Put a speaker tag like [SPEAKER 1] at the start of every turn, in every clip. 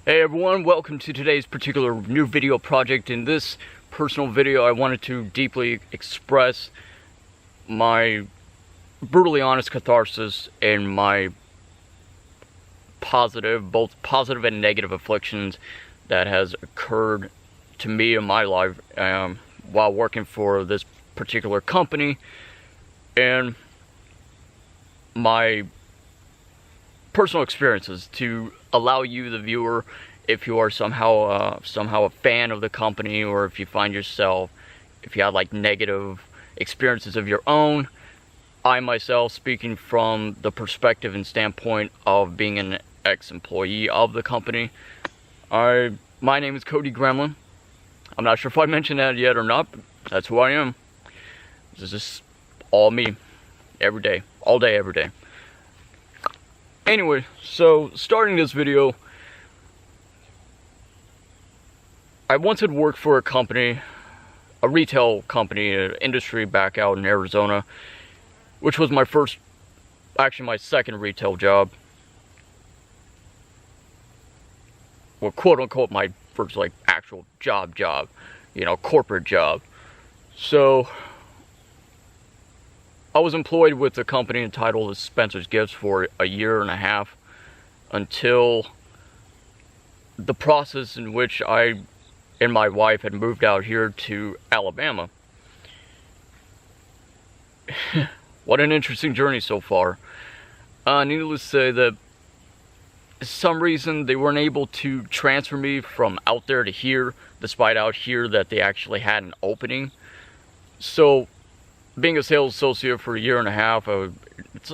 [SPEAKER 1] Hey everyone, welcome to today's particular new video project. In this personal video, I wanted to deeply express my brutally honest catharsis and my both positive and negative afflictions that has occurred to me in my life while working for this particular company, and my personal experiences to allow you, the viewer, if you are somehow a fan of the company, or if you find yourself, if you have like negative experiences of your own. I myself, speaking from the perspective and standpoint of being an ex-employee of the company, my name is Cody Gremlin. I'm not sure if I mentioned that yet or not, but that's who I am. This is just all me, every day, all day, every day. Anyway, so starting this video, I once had worked for a company, a retail company, an industry back out in Arizona, which was my second retail job. Well, quote unquote, my first like actual job, corporate job. So I was employed with a company entitled Spencer's Gifts for a year and a half, until the process in which I and my wife had moved out here to Alabama. What an interesting journey so far. Needless to say that for some reason they weren't able to transfer me from out there to here, despite out here that they actually had an opening. So being a sales associate for a year and a half,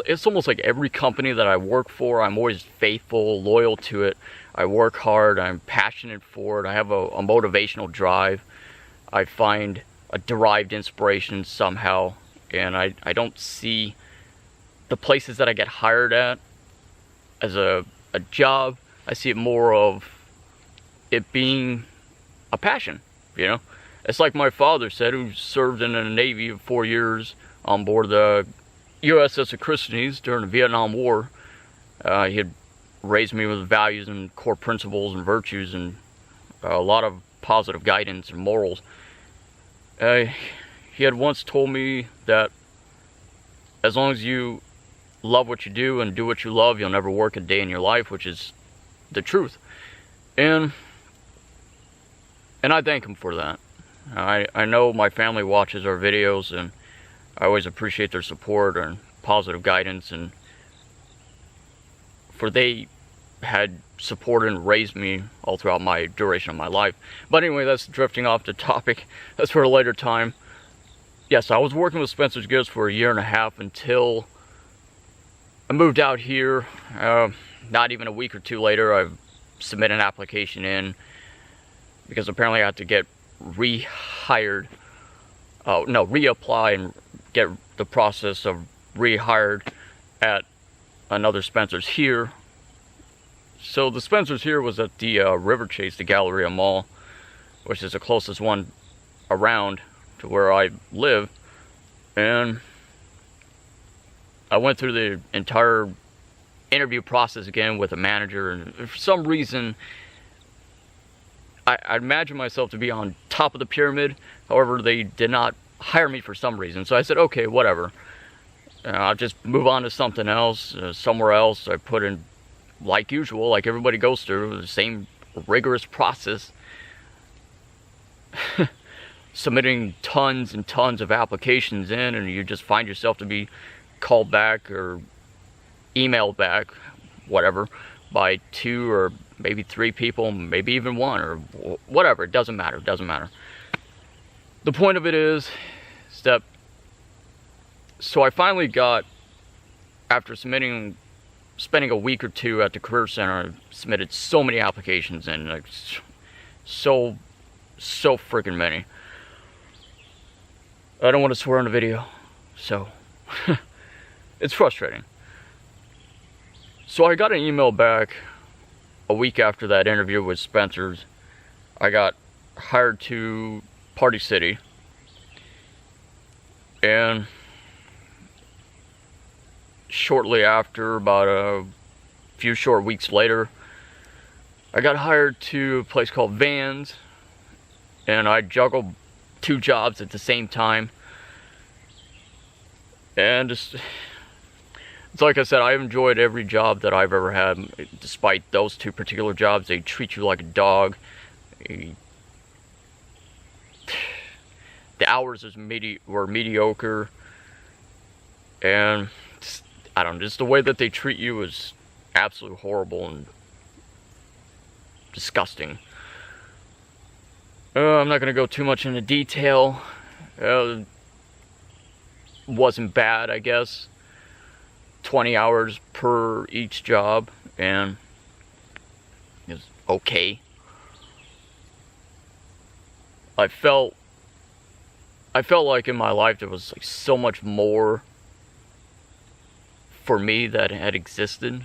[SPEAKER 1] it's almost like every company that I work for, I'm always faithful, loyal to it. I work hard, I'm passionate for it, I have a motivational drive. I find a derived inspiration somehow, and I don't see the places that I get hired at as a job. I see it more of it being a passion, you know? It's like my father said, who served in the Navy for 4 years on board the USS Catharsis during the Vietnam War. He had raised me with values and core principles and virtues, and a lot of positive guidance and morals. He had once told me that as long as you love what you do and do what you love, you'll never work a day in your life, which is the truth. And I thank him for that. I know my family watches our videos, and I always appreciate their support and positive guidance, and for they had supported and raised me all throughout my duration of my life. But anyway, that's drifting off the topic. That's for a later time. Yes, I was working with Spencer's Gifts for a year and a half until I moved out here. Not even a week or two later, I submitted an application in, because apparently I had to get reapply and get the process of rehired at another Spencer's here. So the Spencer's here was at the River Chase, the Galleria Mall, which is the closest one around to where I live. And I went through the entire interview process again with a manager, and for some reason I imagine myself to be on top of the pyramid. However, they did not hire me for some reason. So I said, okay, whatever. I'll just move on to something else, somewhere else. I put in, like usual, like everybody goes through, the same rigorous process. Submitting tons and tons of applications in, and you just find yourself to be called back or emailed back, whatever, by 2 or maybe 3 people, maybe even 1, or whatever. It doesn't matter. The point of it is that, so I finally got, after spending a week or 2 at the Career Center, I submitted so many applications in, like so freaking many. I don't want to swear on the video, so it's frustrating. So I got an email back a week after that interview with Spencer's. I got hired to Party City, and shortly after, about a few short weeks later, I got hired to a place called Vans, and I juggled 2 jobs at the same time. And just, it's like I said, I've enjoyed every job that I've ever had. Despite those 2 particular jobs, they treat you like a dog. The hours were mediocre, and just, I don't know, just the way that they treat you is absolutely horrible and disgusting. I'm not going to go too much into detail. Wasn't bad, I guess. 20 hours per each job, and it was okay. I felt like in my life there was like so much more for me that had existed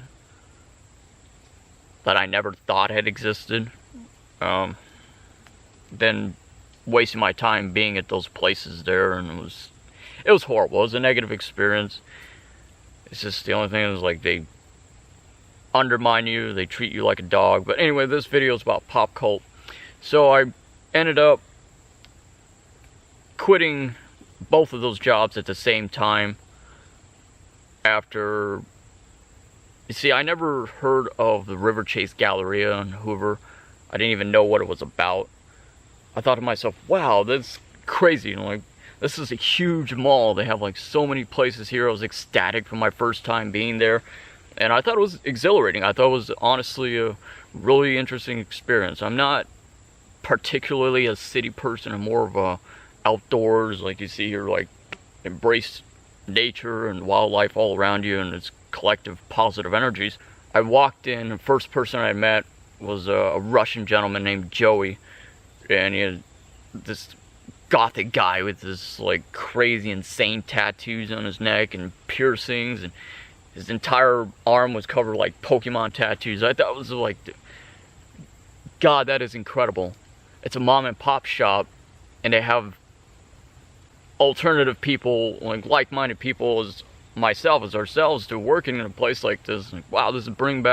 [SPEAKER 1] that I never thought had existed. Than wasting my time being at those places there, and it was horrible. It was a negative experience. It's just the only thing is like they undermine you, they treat you like a dog. But anyway, this video is about Popcult. So I ended up quitting both of those jobs at the same time after, you see, I never heard of the River Chase Galleria in Hoover. I didn't even know what it was about. I thought to myself, wow, that's crazy. You know, like, this is a huge mall. They have like so many places here. I was ecstatic from my first time being there. And I thought it was exhilarating. I thought it was honestly a really interesting experience. I'm not particularly a city person. I'm more of a outdoors, like you see here, like embrace nature and wildlife all around you and its collective positive energies. I walked in, the first person I met was a Russian gentleman named Joey. And he had this gothic guy with this like crazy insane tattoos on his neck and piercings, and his entire arm was covered like Pokemon tattoos. I thought it was like, God, that is incredible. It's a mom and pop shop, and they have alternative people, like-minded people as myself, as ourselves, to working in a place like this. Like, wow, this brings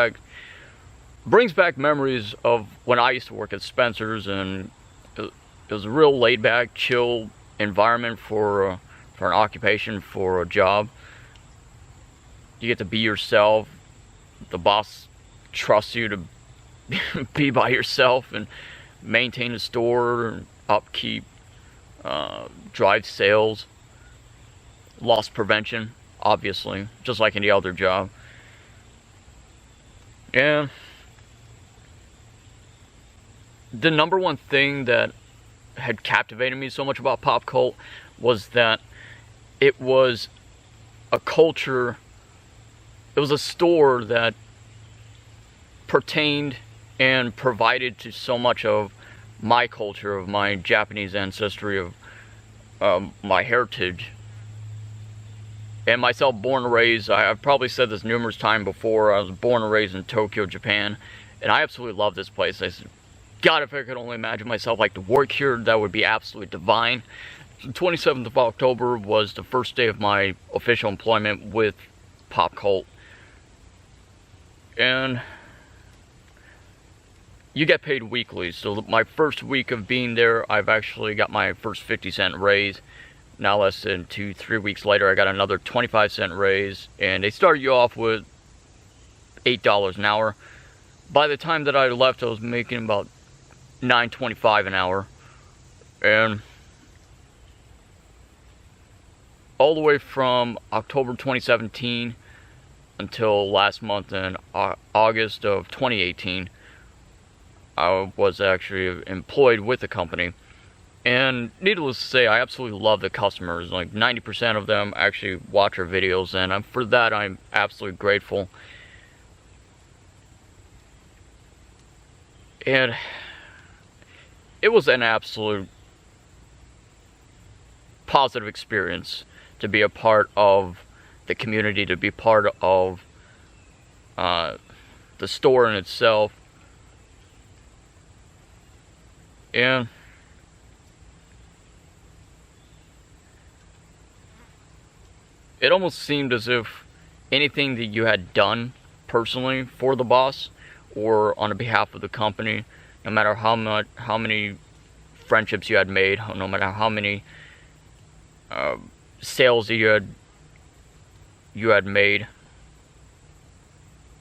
[SPEAKER 1] back memories of when I used to work at Spencer's, and it was a real laid-back, chill environment for an occupation, for a job. You get to be yourself. The boss trusts you to be by yourself and maintain the store, upkeep, drive sales, loss prevention, obviously, just like any other job. And the number one thing that had captivated me so much about Popcult was that it was a culture, it was a store that pertained and provided to so much of my culture, of my Japanese ancestry, of my heritage. And myself, born and raised, I've probably said this numerous times before, I was born and raised in Tokyo, Japan, and I absolutely love this place. I said, God, if I could only imagine myself like to work here, that would be absolutely divine. The 27th of October was the first day of my official employment with Popcult. And you get paid weekly. So my first week of being there, I've actually got my first 50-cent raise. Now less than 2-3 weeks later, I got another 25-cent raise. And they started you off with $8 an hour. By the time that I left, I was making about $9.25 an hour, and all the way from October 2017 until last month in August of 2018, I was actually employed with the company. And needless to say, I absolutely love the customers. Like 90% of them actually watch our videos, and for that I'm absolutely grateful. And it was an absolute positive experience to be a part of the community, to be part of the store in itself. And it almost seemed as if anything that you had done personally for the boss, or on behalf of the company, no matter how many friendships you had made, no matter how many sales you had made.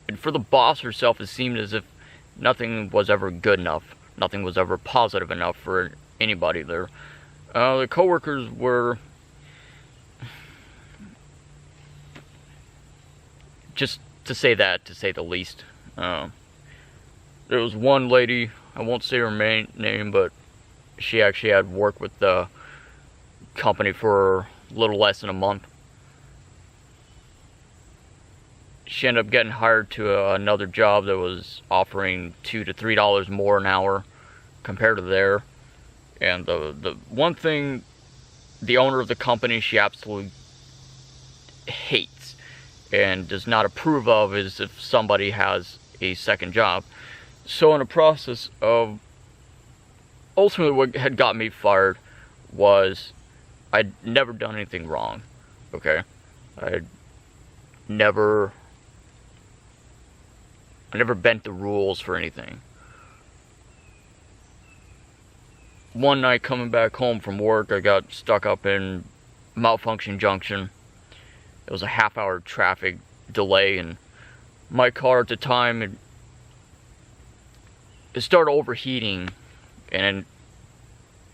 [SPEAKER 1] And for the boss herself, it seemed as if nothing was ever good enough. Nothing was ever positive enough for anybody there. The coworkers were just to say the least. There was one lady, I won't say her name, but she actually had worked with the company for a little less than a month. She ended up getting hired to another job that was offering $2 to $3 more an hour compared to there. And the one thing the owner of the company she absolutely hates and does not approve of is if somebody has a second job. So in the process of, ultimately what had got me fired was I'd never done anything wrong, okay? I never bent the rules for anything. One night coming back home from work, I got stuck up in Malfunction Junction. It was a half-hour traffic delay, and my car at the time, it started overheating, and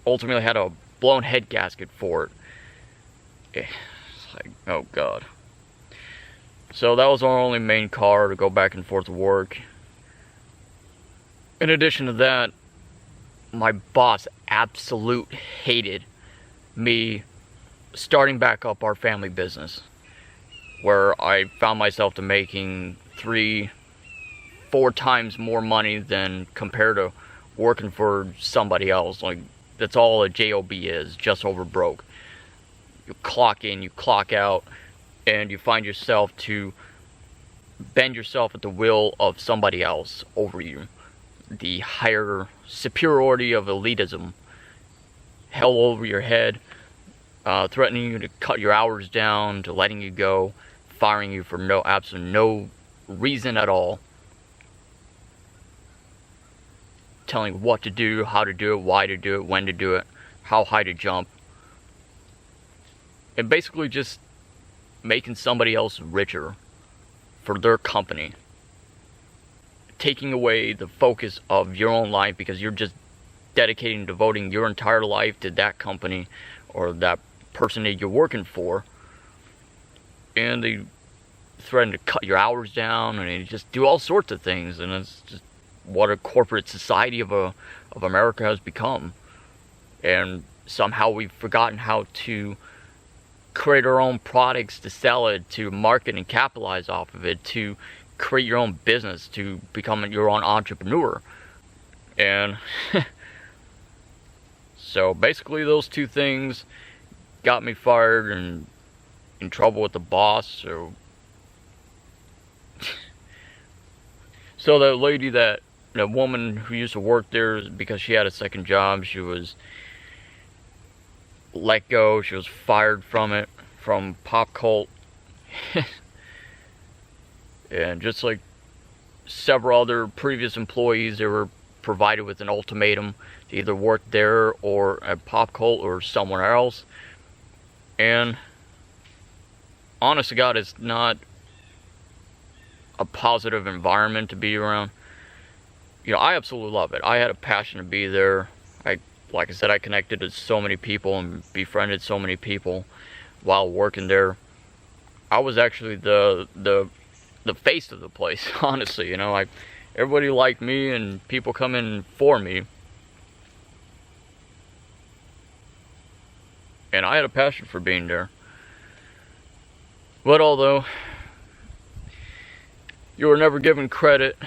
[SPEAKER 1] ultimately had a blown head gasket for it. It's like, oh God. So that was our only main car to go back and forth to work. In addition to that, my boss absolutely hated me starting back up our family business, where I found myself to making 3-4 times more money than compared to working for somebody else. Like, that's all a job is, just over broke. You clock in, you clock out, and you find yourself to bend yourself at the will of somebody else over you. The higher superiority of elitism held over your head, threatening you to cut your hours down, to letting you go, firing you for absolutely no reason at all, telling you what to do, how to do it, why to do it, when to do it, how high to jump, and basically just making somebody else richer for their company, taking away the focus of your own life because you're just dedicating, devoting your entire life to that company or that person that you're working for, and they threaten to cut your hours down, and they just do all sorts of things. And it's just what a corporate society of America has become. And somehow we've forgotten how to create our own products, to sell it, to market and capitalize off of it, to create your own business, to become your own entrepreneur. And so basically those two things got me fired and in trouble with the boss. So that lady, that woman who used to work there, because she had a second job, she was let go. She was fired from Popcult. And just like several other previous employees, they were provided with an ultimatum to either work there or at Popcult or somewhere else. And honest to God, it's not a positive environment to be around. I absolutely love it. I had a passion to be there. Like I said, I connected with so many people and befriended so many people while working there. I was actually the face of the place, honestly. Everybody liked me, and people come in for me. And I had a passion for being there. But although you were never given credit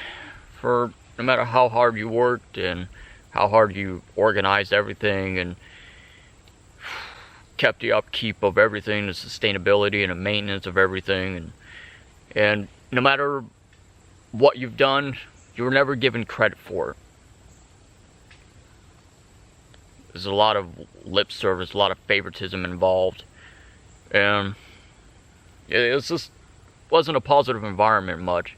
[SPEAKER 1] for, no matter how hard you worked and how hard you organized everything and kept the upkeep of everything, the sustainability and the maintenance of everything, and no matter what you've done, you were never given credit for it. There's a lot of lip service, a lot of favoritism involved, and it just wasn't a positive environment much.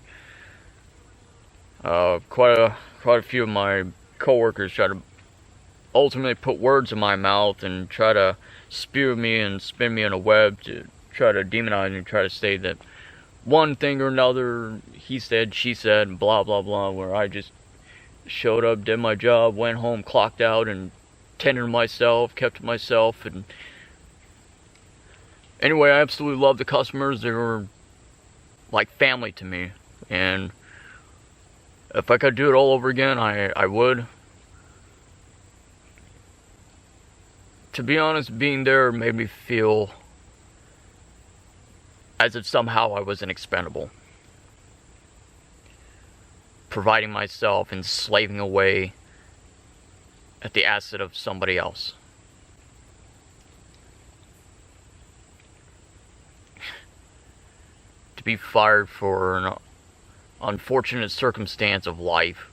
[SPEAKER 1] Quite a few of my coworkers try to ultimately put words in my mouth and try to spew me and spin me in a web to try to demonize me, try to say that one thing or another, he said, she said, blah blah blah, where I just showed up, did my job, went home, clocked out, and tended myself, kept to myself. And anyway, I absolutely love the customers. They were like family to me, and if I could do it all over again, I would. To be honest, being there made me feel as if somehow I was an expendable, providing myself and slaving away at the asset of somebody else. To be fired for an unfortunate circumstance of life,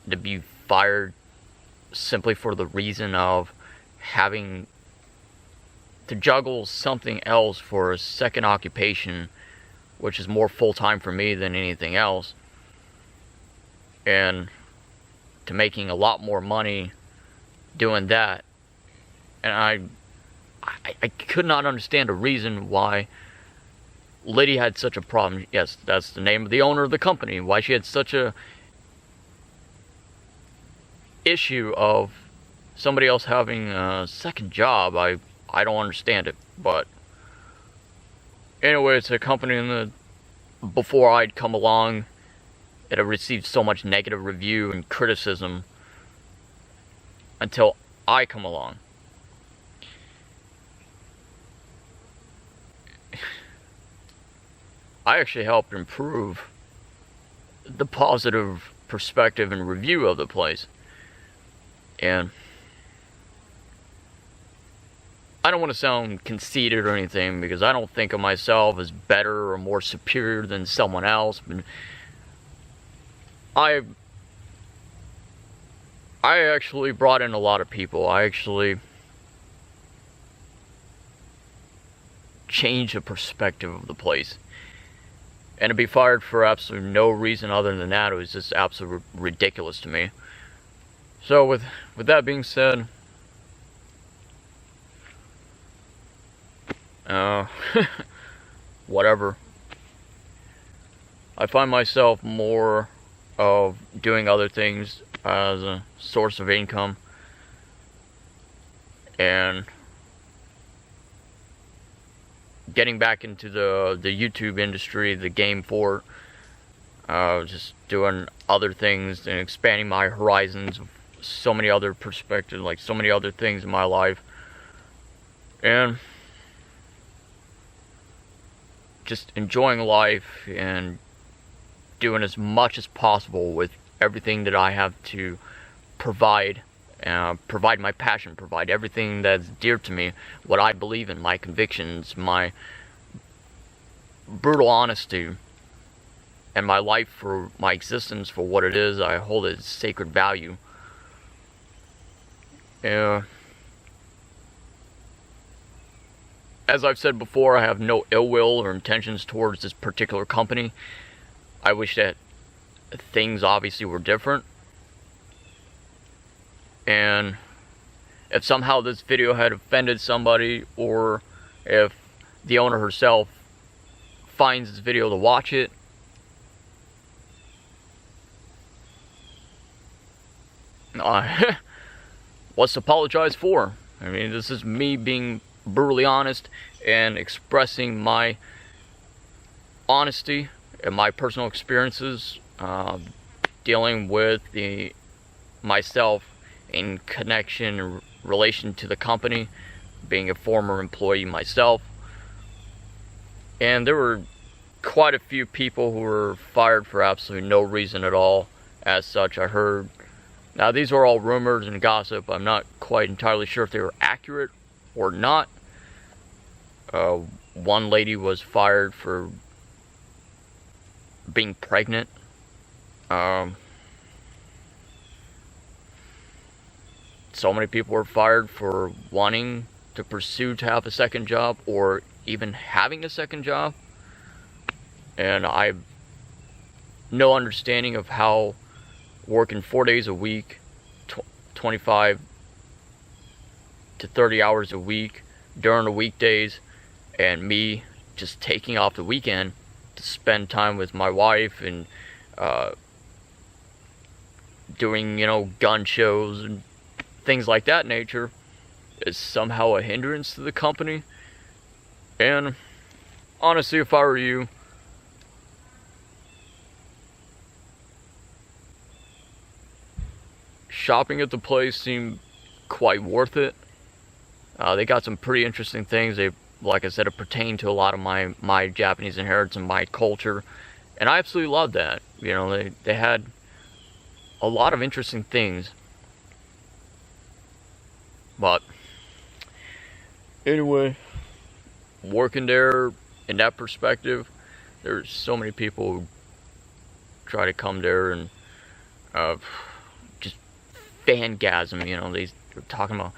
[SPEAKER 1] to be fired simply for the reason of having to juggle something else for a second occupation, which is more full-time for me than anything else, and to making a lot more money doing that. And I could not understand a reason why Liddy had such a problem. Yes, that's the name of the owner of the company. Why she had such a issue of somebody else having a second job. I don't understand it. But anyway, it's a company before I'd come along, it had received so much negative review and criticism until I come along. I actually helped improve the positive perspective and review of the place. And I don't want to sound conceited or anything, because I don't think of myself as better or more superior than someone else. But I actually brought in a lot of people. I actually changed the perspective of the place. And to be fired for absolutely no reason other than that, it was just absolutely ridiculous to me. So with that being said, whatever. I find myself more of doing other things as a source of income, and getting back into the YouTube industry, the game for just doing other things and expanding my horizons of so many other perspectives, like so many other things in my life, and just enjoying life and doing as much as possible with everything that I have to provide. Provide my passion, provide everything that's dear to me, what I believe in, my convictions, my brutal honesty, and my life for my existence for what it is. I hold it as sacred value. As I've said before, I have no ill will or intentions towards this particular company. I wish that things obviously were different. And if somehow this video had offended somebody, or if the owner herself finds this video to watch it, what's to apologize for? I mean, this is me being brutally honest and expressing my honesty and my personal experiences dealing with myself in connection and relation to the company, being a former employee myself. And there were quite a few people who were fired for absolutely no reason at all. As such, I heard. Now, these are all rumors and gossip. I'm not quite entirely sure if they were accurate or not. One lady was fired for being pregnant. So many people were fired for wanting to pursue to have a second job, or even having a second job. And no understanding of how working 4 days a week, 25 to 30 hours a week during the weekdays, and me just taking off the weekend to spend time with my wife and doing, gun shows and things like that nature, is somehow a hindrance to the company. And honestly, if I were you, shopping at the place seemed quite worth it. They got some pretty interesting things. They, like I said, it pertained to a lot of my Japanese inheritance and my culture, and I absolutely loved that. They had a lot of interesting things. But anyway, working there in that perspective, there's so many people who try to come there and just fangasm. They're talking about,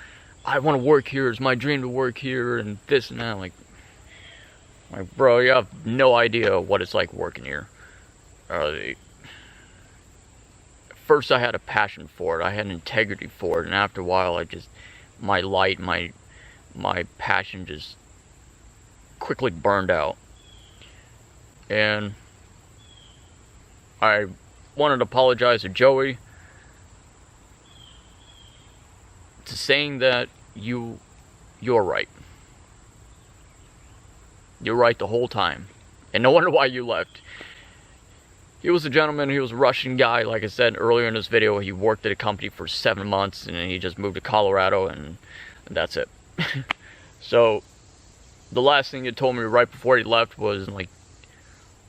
[SPEAKER 1] I want to work here, it's my dream to work here, and this and that. Like, bro, you have no idea what it's like working here. First I had a passion for it, I had an integrity for it, and after a while my light, my passion just quickly burned out. And I wanted to apologize to Joey to saying that you're right. You're right the whole time. And no wonder why you left. He was a gentleman, he was a Russian guy. Like I said earlier in this video, he worked at a company for 7 months and he just moved to Colorado, and that's it. So the last thing he told me right before he left was like,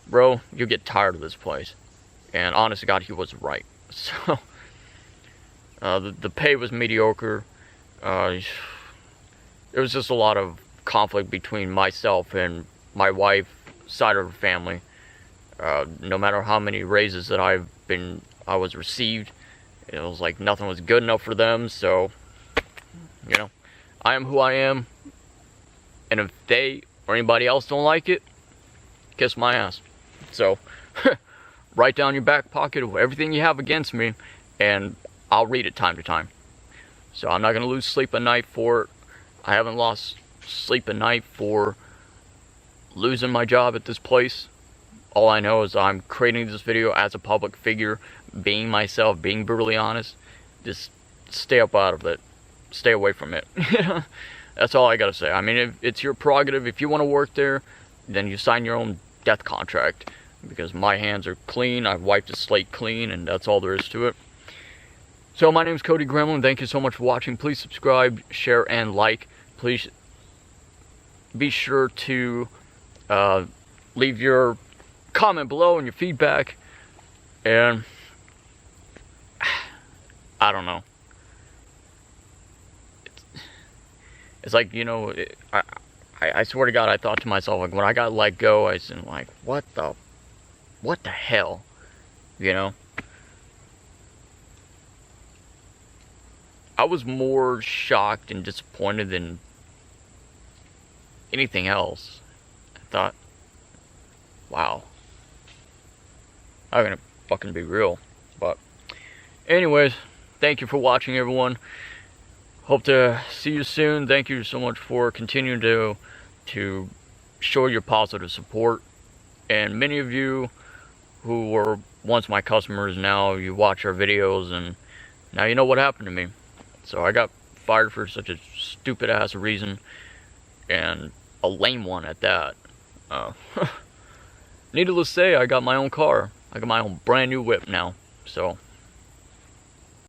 [SPEAKER 1] bro, you'll get tired of this place. And honest to God, he was right. So the pay was mediocre. There was just a lot of conflict between myself and my wife's side of her family. No matter how many raises that I was received, it was like nothing was good enough for them. So, I am who I am, and if they or anybody else don't like it, kiss my ass. So, write down your back pocket of everything you have against me, and I'll read it time to time. So I'm not going to lose sleep at night for it. I haven't lost sleep at night for losing my job at this place. All I know is I'm creating this video as a public figure, being myself, being brutally honest. Just stay up out of it. Stay away from it. That's all I gotta say. I mean, it's your prerogative. If you want to work there, then you sign your own death contract. Because my hands are clean. I've wiped the slate clean, and that's all there is to it. So my name is Cody Gremlin. Thank you so much for watching. Please subscribe, share, and like. Please be sure to leave your comment below and your feedback. And I don't know. It's like, I swear to God, I thought to myself, like, when I got let go, I said, like, what the hell, I was more shocked and disappointed than anything else. I thought, wow, I'm gonna fucking be real. But anyways, thank you for watching, everyone. Hope to see you soon. Thank you so much for continuing to show your positive support. And many of you who were once my customers, now you watch our videos, and now you know what happened to me. So I got fired for such a stupid ass reason, and a lame one at that. Needless to say, I got my own car. I got my own brand new whip now. So